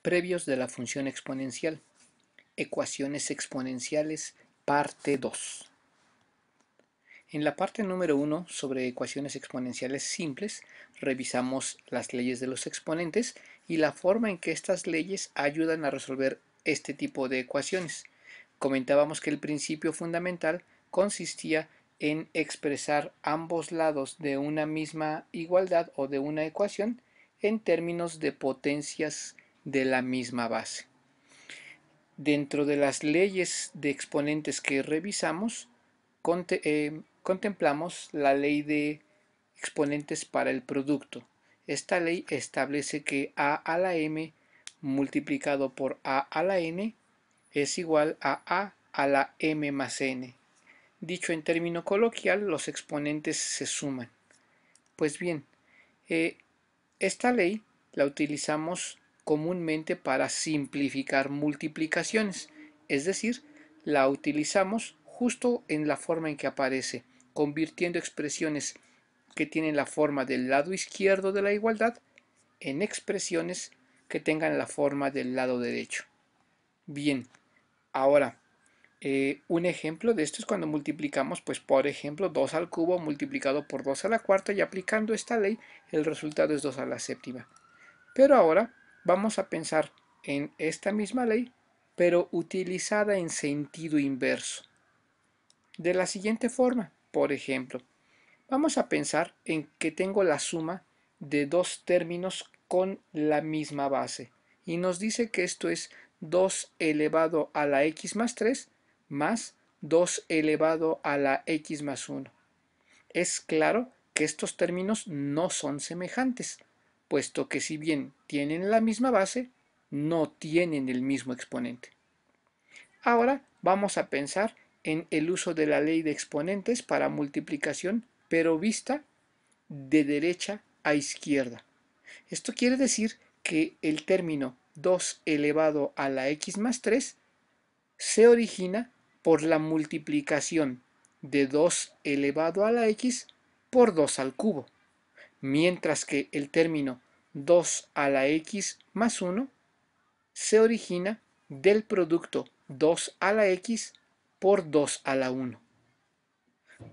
Previos de la función exponencial. Ecuaciones exponenciales, parte 2. En la parte número 1 sobre ecuaciones exponenciales simples, revisamos las leyes de los exponentes y la forma en que estas leyes ayudan a resolver este tipo de ecuaciones. Comentábamos que el principio fundamental consistía en expresar ambos lados de una misma igualdad o de una ecuación en términos de potencias de la misma base. Dentro de las leyes de exponentes que revisamos, contemplamos la ley de exponentes para el producto. Esta ley establece que a a la m multiplicado por a a la n es igual a la m más n. Dicho en término coloquial, los exponentes se suman. Pues bien, esta ley la utilizamos comúnmente para simplificar multiplicaciones, es decir, la utilizamos justo en la forma en que aparece, convirtiendo expresiones que tienen la forma del lado izquierdo de la igualdad en expresiones que tengan la forma del lado derecho. Bien, ahora, un ejemplo de esto es cuando multiplicamos, pues por ejemplo, 2 al cubo multiplicado por 2 a la cuarta y aplicando esta ley, el resultado es 2 a la séptima. Pero ahora vamos a pensar en esta misma ley, pero utilizada en sentido inverso. De la siguiente forma, por ejemplo, vamos a pensar en que tengo la suma de dos términos con la misma base y nos dice que esto es 2 elevado a la x más 3 más 2 elevado a la x más 1. Es claro que estos términos no son semejantes, puesto que si bien tienen la misma base, no tienen el mismo exponente. Ahora vamos a pensar en el uso de la ley de exponentes para multiplicación, pero vista de derecha a izquierda. Esto quiere decir que el término 2 elevado a la x más 3 se origina por la multiplicación de 2 elevado a la x por 2 al cubo, mientras que el término 2 a la x más 1 se origina del producto 2 a la x por 2 a la 1.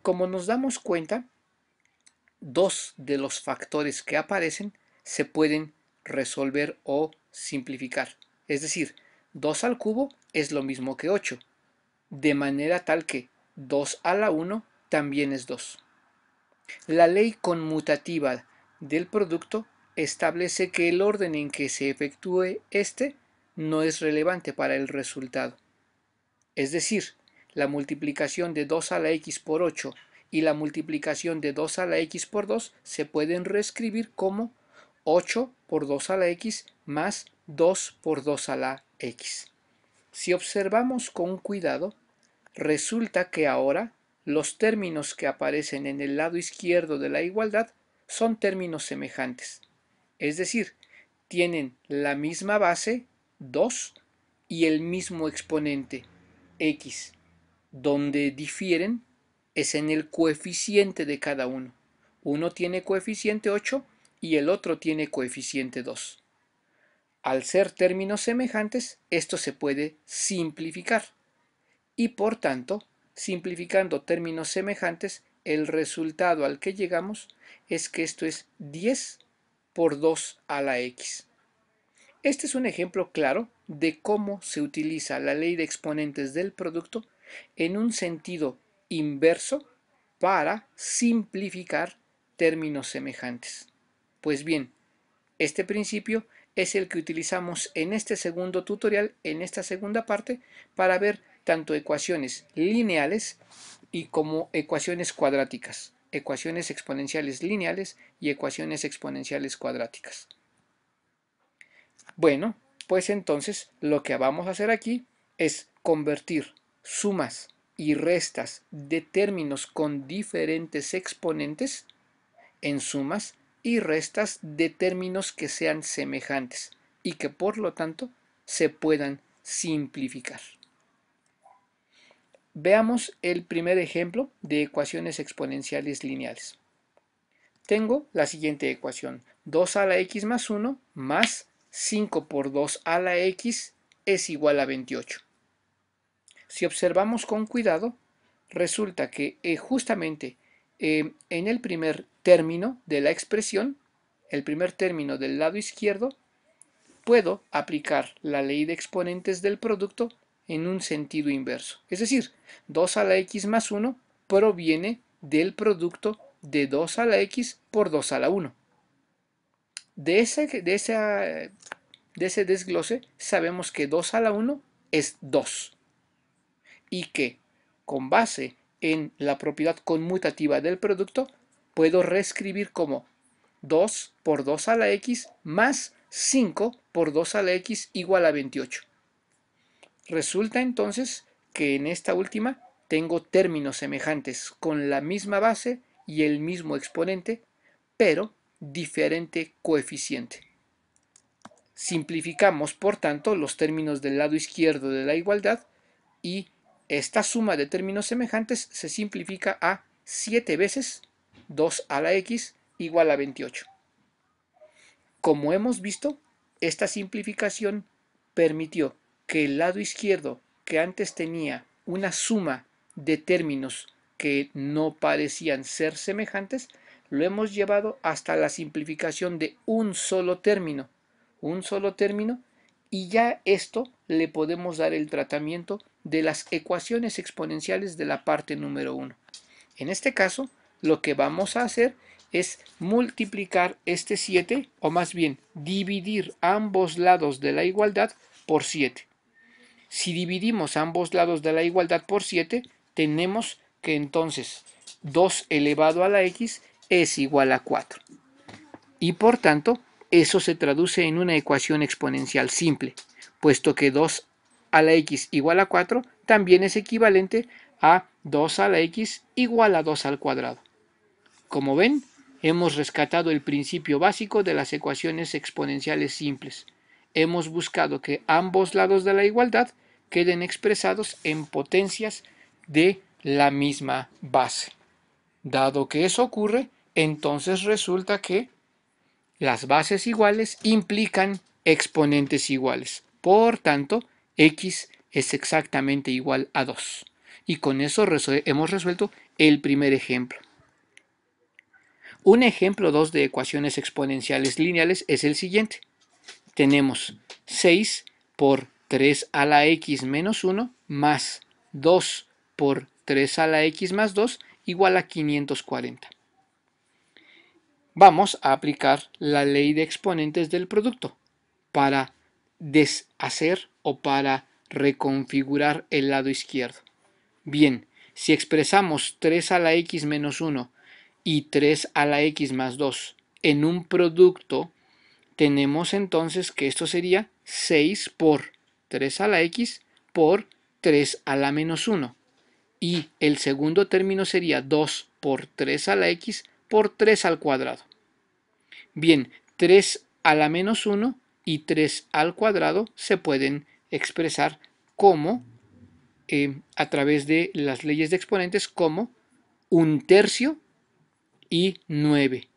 Como nos damos cuenta, dos de los factores que aparecen se pueden resolver o simplificar. Es decir, 2 al cubo es lo mismo que 8, de manera tal que 2 a la 1 también es 2. La ley conmutativa del producto establece que el orden en que se efectúe este no es relevante para el resultado. Es decir, la multiplicación de 2 a la x por 8 y la multiplicación de 2 a la x por 2 se pueden reescribir como 8 por 2 a la x más 2 por 2 a la x. Si observamos con cuidado, resulta que ahora los términos que aparecen en el lado izquierdo de la igualdad son términos semejantes. Es decir, tienen la misma base, 2, y el mismo exponente, x. Donde difieren es en el coeficiente de cada uno. Uno tiene coeficiente 8 y el otro tiene coeficiente 2. Al ser términos semejantes, esto se puede simplificar y por tanto, simplificando términos semejantes, el resultado al que llegamos es que esto es 10 por 2 a la x. Este es un ejemplo claro de cómo se utiliza la ley de exponentes del producto en un sentido inverso para simplificar términos semejantes. Pues bien, este principio es el que utilizamos en este segundo tutorial, en esta segunda parte, para ver tanto ecuaciones lineales y como ecuaciones cuadráticas, ecuaciones exponenciales lineales y ecuaciones exponenciales cuadráticas. Bueno, pues entonces lo que vamos a hacer aquí es convertir sumas y restas de términos con diferentes exponentes en sumas y restas de términos que sean semejantes y que por lo tanto se puedan simplificar. Veamos el primer ejemplo de ecuaciones exponenciales lineales. Tengo la siguiente ecuación, 2 a la x más 1 más 5 por 2 a la x es igual a 28. Si observamos con cuidado, resulta que justamente en el primer término de la expresión, el primer término del lado izquierdo, puedo aplicar la ley de exponentes del producto en un sentido inverso. Es decir, 2 a la x más 1 proviene del producto de 2 a la x por 2 a la 1. De ese desglose sabemos que 2 a la 1 es 2 y que con base en la propiedad conmutativa del producto puedo reescribir como 2 por 2 a la x más 5 por 2 a la x igual a 28. Resulta entonces que en esta última tengo términos semejantes con la misma base y el mismo exponente, pero diferente coeficiente. Simplificamos, por tanto, los términos del lado izquierdo de la igualdad y esta suma de términos semejantes se simplifica a 7 veces 2 a la x igual a 28. Como hemos visto, esta simplificación permitió que el lado izquierdo, que antes tenía una suma de términos que no parecían ser semejantes, lo hemos llevado hasta la simplificación de un solo término, y ya esto le podemos dar el tratamiento de las ecuaciones exponenciales de la parte número 1. En este caso, lo que vamos a hacer es multiplicar este 7, o más bien dividir ambos lados de la igualdad por 7. Si dividimos ambos lados de la igualdad por 7, tenemos que entonces 2 elevado a la x es igual a 4. Y por tanto, eso se traduce en una ecuación exponencial simple, puesto que 2 a la x igual a 4 también es equivalente a 2 a la x igual a 2 al cuadrado. Como ven, hemos rescatado el principio básico de las ecuaciones exponenciales simples. Hemos buscado que ambos lados de la igualdad queden expresados en potencias de la misma base. Dado que eso ocurre, entonces resulta que las bases iguales implican exponentes iguales. Por tanto, x es exactamente igual a 2. Y con eso hemos resuelto el primer ejemplo. Un ejemplo 2 de ecuaciones exponenciales lineales es el siguiente. Tenemos 6 por 3 a la x menos 1 más 2 por 3 a la x más 2 igual a 540. Vamos a aplicar la ley de exponentes del producto para deshacer o para reconfigurar el lado izquierdo. Bien, si expresamos 3 a la x menos 1 y 3 a la x más 2 en un producto, tenemos entonces que esto sería 6 por 3 a la x por 3 a la menos 1. Y el segundo término sería 2 por 3 a la x por 3 al cuadrado. Bien, 3 a la menos 1 y 3 al cuadrado se pueden expresar como, a través de las leyes de exponentes, como 1/3 y 9.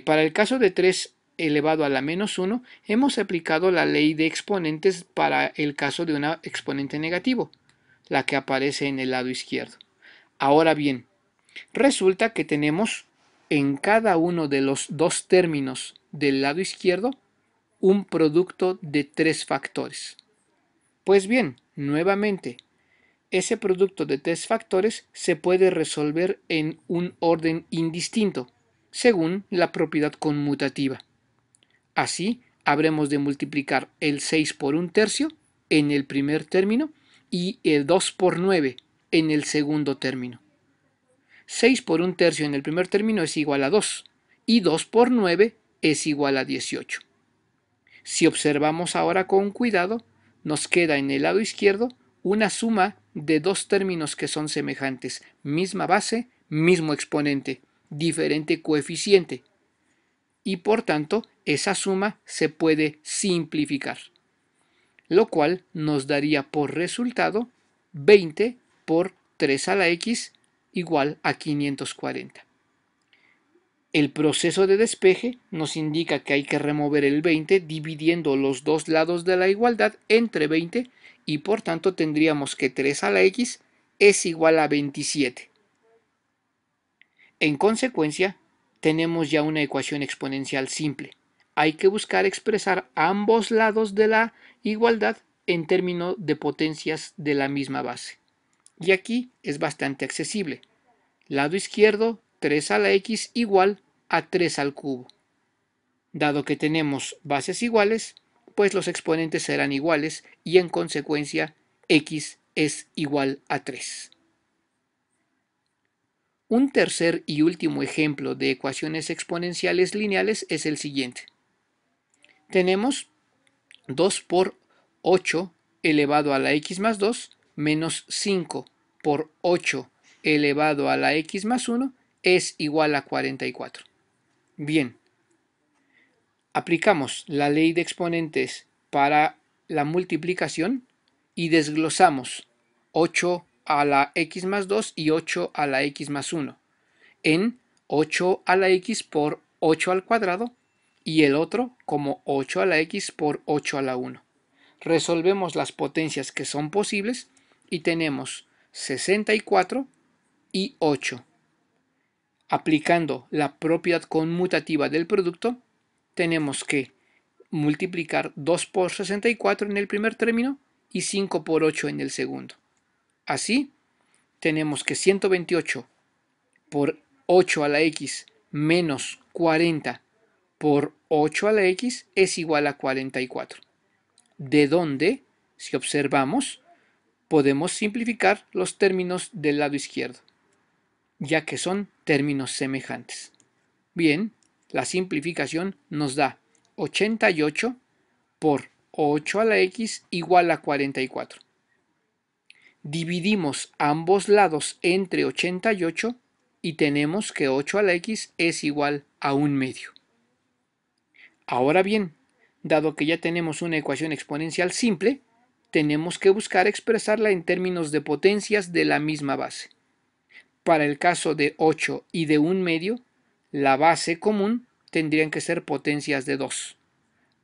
Para el caso de 3 elevado a la menos 1, hemos aplicado la ley de exponentes para el caso de un exponente negativo, la que aparece en el lado izquierdo. Ahora bien, resulta que tenemos en cada uno de los dos términos del lado izquierdo un producto de 3 factores. Pues bien, nuevamente, ese producto de 3 factores se puede resolver en un orden indistinto, según la propiedad conmutativa. Así, habremos de multiplicar el 6 por 1/3 en el primer término y el 2 por 9 en el segundo término. 6 por 1/3 en el primer término es igual a 2 y 2 por 9 es igual a 18. Si observamos ahora con cuidado, nos queda en el lado izquierdo una suma de dos términos que son semejantes, misma base, mismo exponente, diferente coeficiente, y por tanto esa suma se puede simplificar, lo cual nos daría por resultado 20 por 3 a la x igual a 540. El proceso de despeje nos indica que hay que remover el 20 dividiendo los dos lados de la igualdad entre 20 y por tanto tendríamos que 3 a la x es igual a 27. En consecuencia, tenemos ya una ecuación exponencial simple. Hay que buscar expresar ambos lados de la igualdad en términos de potencias de la misma base. Y aquí es bastante accesible. Lado izquierdo, 3 a la x igual a 3 al cubo. Dado que tenemos bases iguales, pues los exponentes serán iguales y en consecuencia x es igual a 3. Un tercer y último ejemplo de ecuaciones exponenciales lineales es el siguiente. Tenemos 2 por 8 elevado a la x más 2 menos 5 por 8 elevado a la x más 1 es igual a 44. Bien, aplicamos la ley de exponentes para la multiplicación y desglosamos 8 a la x más 2 y 8 a la x más 1 en 8 a la x por 8 al cuadrado y el otro como 8 a la x por 8 a la 1. Resolvemos las potencias que son posibles y tenemos 64 y 8. Aplicando la propiedad conmutativa del producto, tenemos que multiplicar 2 por 64 en el primer término y 5 por 8 en el segundo. Así, tenemos que 128 por 8 a la x menos 40 por 8 a la x es igual a 44. De donde, si observamos, podemos simplificar los términos del lado izquierdo, ya que son términos semejantes. Bien, la simplificación nos da 88 por 8 a la x igual a 44. Dividimos ambos lados entre 88 y tenemos que 8 a la x es igual a 1/2. Ahora bien, dado que ya tenemos una ecuación exponencial simple, tenemos que buscar expresarla en términos de potencias de la misma base. Para el caso de 8 y de 1/2, la base común tendrían que ser potencias de 2.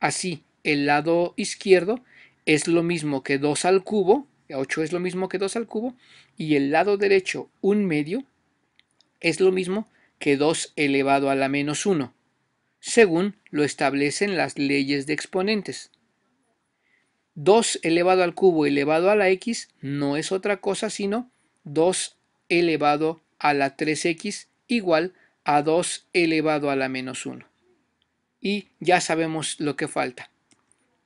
Así, el lado izquierdo es lo mismo que 2 al cubo, 8 es lo mismo que 2 al cubo, y el lado derecho, 1/2, es lo mismo que 2 elevado a la menos 1, según lo establecen las leyes de exponentes. 2 elevado al cubo elevado a la x no es otra cosa sino 2 elevado a la 3x igual a 2 elevado a la menos 1. Y ya sabemos lo que falta.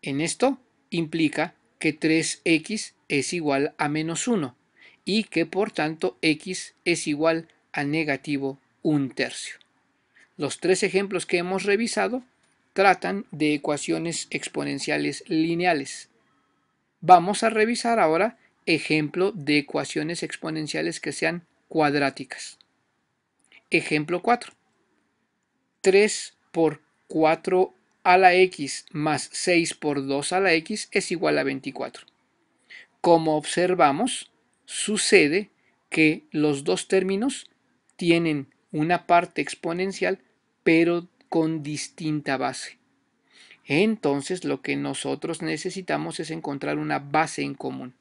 En esto implica que 3x es igual a menos 1 y que por tanto x es igual a negativo 1/3. Los tres ejemplos que hemos revisado tratan de ecuaciones exponenciales lineales. Vamos a revisar ahora ejemplo de ecuaciones exponenciales que sean cuadráticas. Ejemplo 4. 3 por 4 a la x más 6 por 2 a la x es igual a 24. Como observamos, sucede que los dos términos tienen una parte exponencial pero con distinta base. Entonces lo que nosotros necesitamos es encontrar una base en común.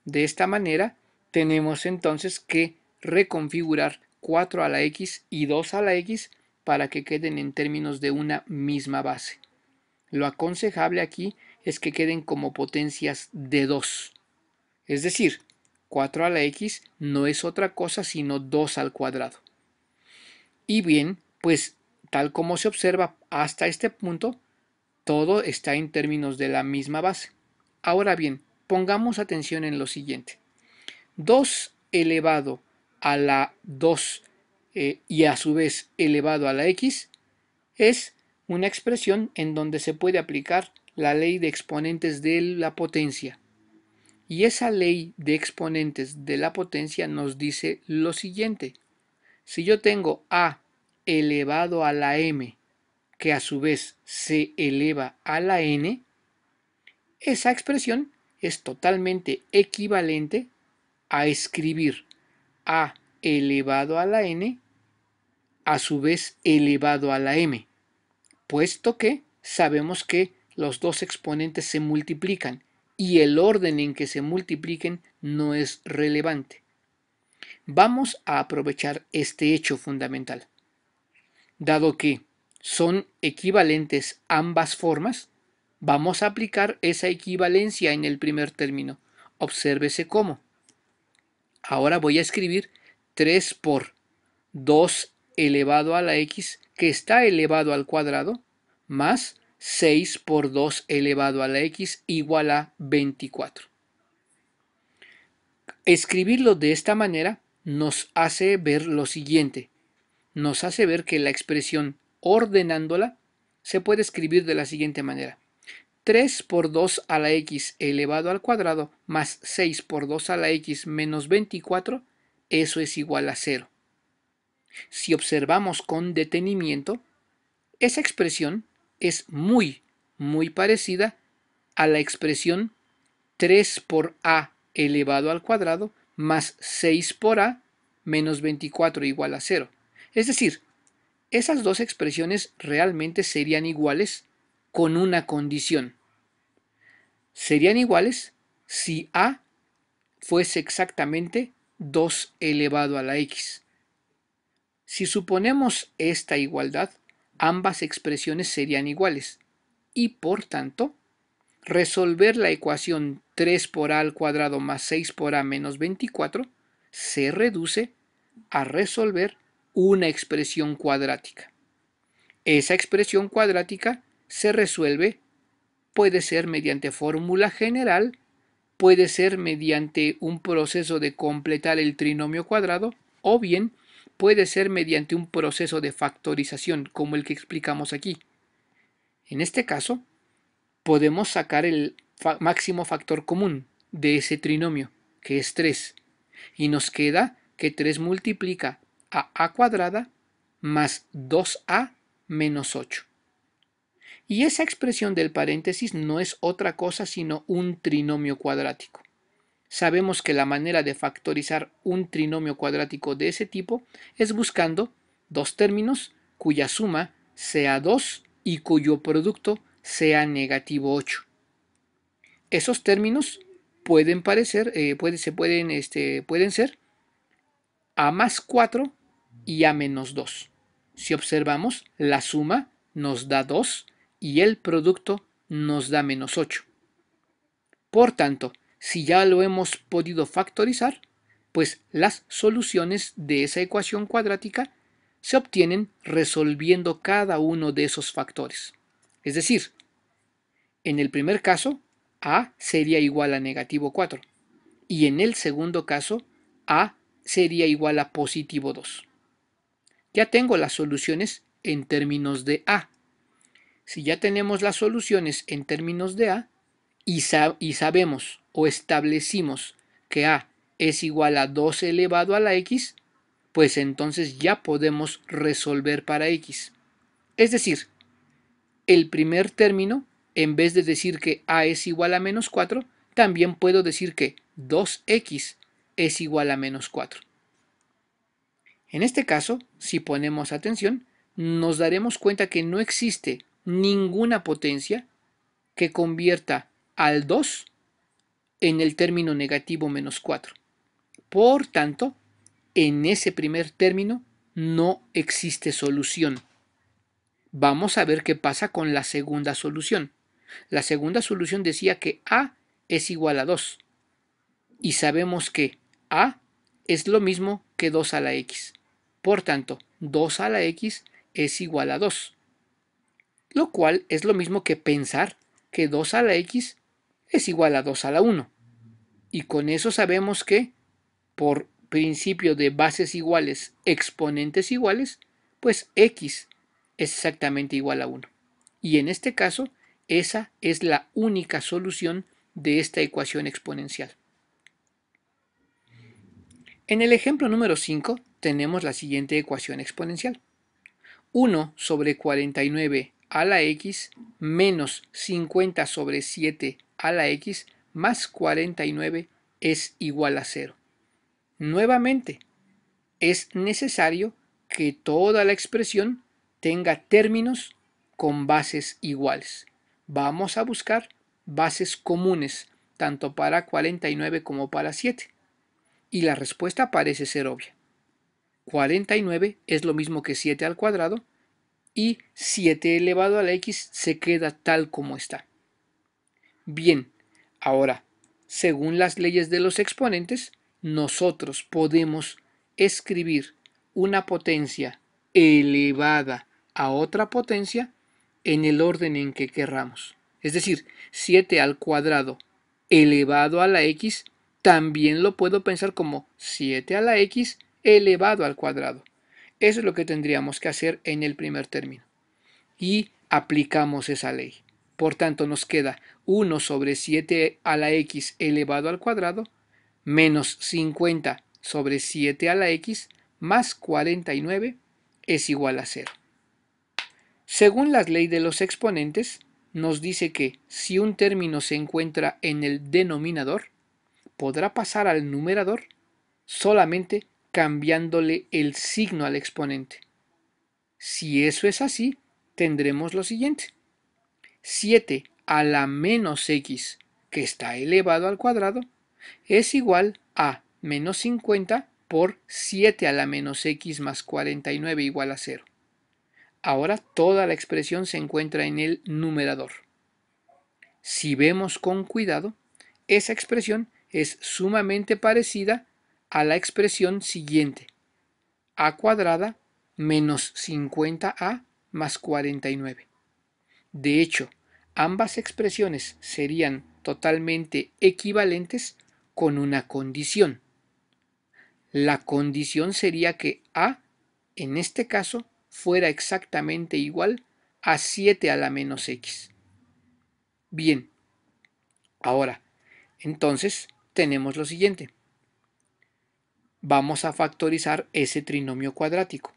De esta manera tenemos entonces que reconfigurar 4 a la x y 2 a la x para que queden en términos de una misma base. Lo aconsejable aquí es que queden como potencias de 2. Es decir, 4 a la x no es otra cosa sino 2 al cuadrado. Y bien, pues tal como se observa hasta este punto, todo está en términos de la misma base. Ahora bien, pongamos atención en lo siguiente. 2 elevado a la 2 y a su vez elevado a la x es una expresión en donde se puede aplicar la ley de exponentes de la potencia. Y esa ley de exponentes de la potencia nos dice lo siguiente. Si yo tengo a elevado a la m, que a su vez se eleva a la n, esa expresión es totalmente equivalente a escribir a elevado a la n a su vez elevado a la m, puesto que sabemos que los dos exponentes se multiplican y el orden en que se multipliquen no es relevante. Vamos a aprovechar este hecho fundamental. Dado que son equivalentes ambas formas, vamos a aplicar esa equivalencia en el primer término. Obsérvese cómo. Ahora voy a escribir 3 por 2 elevado a la x, que está elevado al cuadrado, más 6 por 2 elevado a la x igual a 24. Escribirlo de esta manera nos hace ver lo siguiente. Nos hace ver que la expresión ordenándola se puede escribir de la siguiente manera. 3 por 2 a la x elevado al cuadrado más 6 por 2 a la x menos 24, eso es igual a 0. Si observamos con detenimiento, esa expresión es muy parecida a la expresión 3 por a elevado al cuadrado más 6 por a menos 24 igual a 0. Es decir, esas dos expresiones realmente serían iguales con una condición. Serían iguales si a fuese exactamente 2 elevado a la x. Si suponemos esta igualdad, ambas expresiones serían iguales y por tanto, resolver la ecuación 3 por a al cuadrado más 6 por a menos 24 se reduce a resolver una expresión cuadrática. Esa expresión cuadrática se resuelve, puede ser mediante fórmula general, puede ser mediante un proceso de completar el trinomio cuadrado, o bien puede ser mediante un proceso de factorización como el que explicamos aquí. En este caso, podemos sacar el máximo factor común de ese trinomio, que es 3, y nos queda que 3 multiplica a cuadrada más 2a menos 8. Y esa expresión del paréntesis no es otra cosa sino un trinomio cuadrático. Sabemos que la manera de factorizar un trinomio cuadrático de ese tipo es buscando dos términos cuya suma sea 2 y cuyo producto sea negativo 8. Esos términos pueden ser a más 4 y a menos 2. Si observamos, la suma nos da 2 y el producto nos da menos 8. Por tanto, si ya lo hemos podido factorizar, pues las soluciones de esa ecuación cuadrática se obtienen resolviendo cada uno de esos factores. Es decir, en el primer caso, a sería igual a negativo 4 y en el segundo caso, a sería igual a positivo 2. Ya tengo las soluciones en términos de a. Si ya tenemos las soluciones en términos de a y sabemos o establecimos que a es igual a 2 elevado a la x, pues entonces ya podemos resolver para x. Es decir, el primer término, en vez de decir que a es igual a menos 4, también puedo decir que 2x es igual a menos 4. En este caso, si ponemos atención, nos daremos cuenta que no existe ninguna potencia que convierta al 2 en el término negativo menos 4. Por tanto, en ese primer término no existe solución. Vamos a ver qué pasa con la segunda solución. La segunda solución decía que a es igual a 2 y sabemos que a es lo mismo que 2 a la x. Por tanto, 2 a la x es igual a 2, lo cual es lo mismo que pensar que 2 a la x es igual a 2 a la 1. Y con eso sabemos que, por principio de bases iguales, exponentes iguales, pues x es exactamente igual a 1. Y en este caso, esa es la única solución de esta ecuación exponencial. En el ejemplo número 5 tenemos la siguiente ecuación exponencial. 1 sobre 49 a la x menos 50 sobre 7 a la x más 49 es igual a 0. Nuevamente, es necesario que toda la expresión tenga términos con bases iguales. Vamos a buscar bases comunes, tanto para 49 como para 7. Y la respuesta parece ser obvia. 49 es lo mismo que 7 al cuadrado y 7 elevado a la x se queda tal como está. Bien, ahora, según las leyes de los exponentes, nosotros podemos escribir una potencia elevada a otra potencia en el orden en que querramos. Es decir, 7 al cuadrado elevado a la x también lo puedo pensar como 7 a la x elevado al cuadrado. Eso es lo que tendríamos que hacer en el primer término. Y aplicamos esa ley. Por tanto, nos queda 1 sobre 7 a la x elevado al cuadrado menos 50 sobre 7 a la x más 49 es igual a 0. Según la ley de los exponentes, nos dice que si un término se encuentra en el denominador, podrá pasar al numerador solamente cambiándole el signo al exponente. Si eso es así, tendremos lo siguiente. 7 a la menos x, que está elevado al cuadrado, es igual a menos 50 por 7 a la menos x más 49 igual a 0. Ahora toda la expresión se encuentra en el numerador. Si vemos con cuidado, esa expresión es sumamente parecida a la expresión siguiente, a cuadrada menos 50a más 49. De hecho, ambas expresiones serían totalmente equivalentes con una condición. La condición sería que a, en este caso, fuera exactamente igual a 7 a la menos x. Bien, ahora, entonces, tenemos lo siguiente. Vamos a factorizar ese trinomio cuadrático.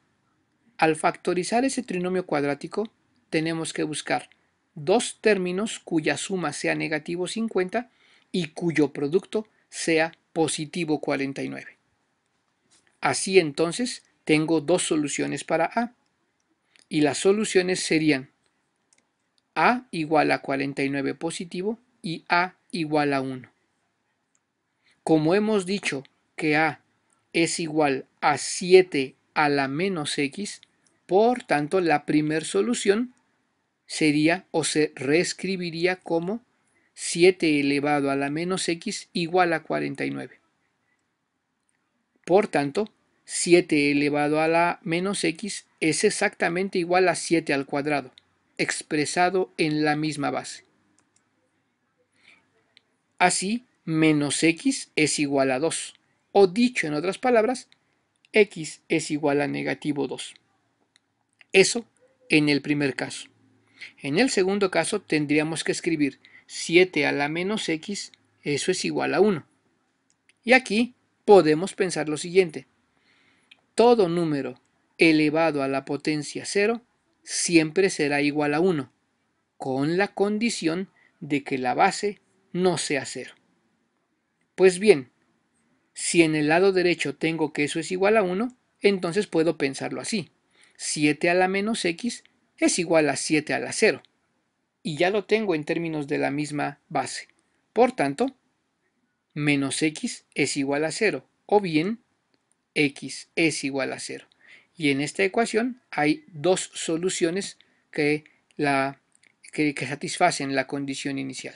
Al factorizar ese trinomio cuadrático, tenemos que buscar dos términos cuya suma sea negativo 50 y cuyo producto sea positivo 49. Así entonces, tengo dos soluciones para a. Y las soluciones serían a igual a 49 positivo y a igual a 1. Como hemos dicho que a es igual a 7 a la menos x, por tanto la primera solución sería o se reescribiría como 7 elevado a la menos x igual a 49. Por tanto, 7 elevado a la menos x es exactamente igual a 7 al cuadrado, expresado en la misma base. Así, menos x es igual a 2, o dicho en otras palabras, x es igual a negativo 2. Eso en el primer caso. En el segundo caso tendríamos que escribir 7 a la menos x, eso es igual a 1. Y aquí podemos pensar lo siguiente. Todo número elevado a la potencia 0 siempre será igual a 1, con la condición de que la base no sea 0. Pues bien, si en el lado derecho tengo que eso es igual a 1, entonces puedo pensarlo así. 7 a la menos x es igual a 7 a la 0. Y ya lo tengo en términos de la misma base. Por tanto, menos x es igual a 0. O bien, x es igual a 0. Y en esta ecuación hay dos soluciones que satisfacen la condición inicial.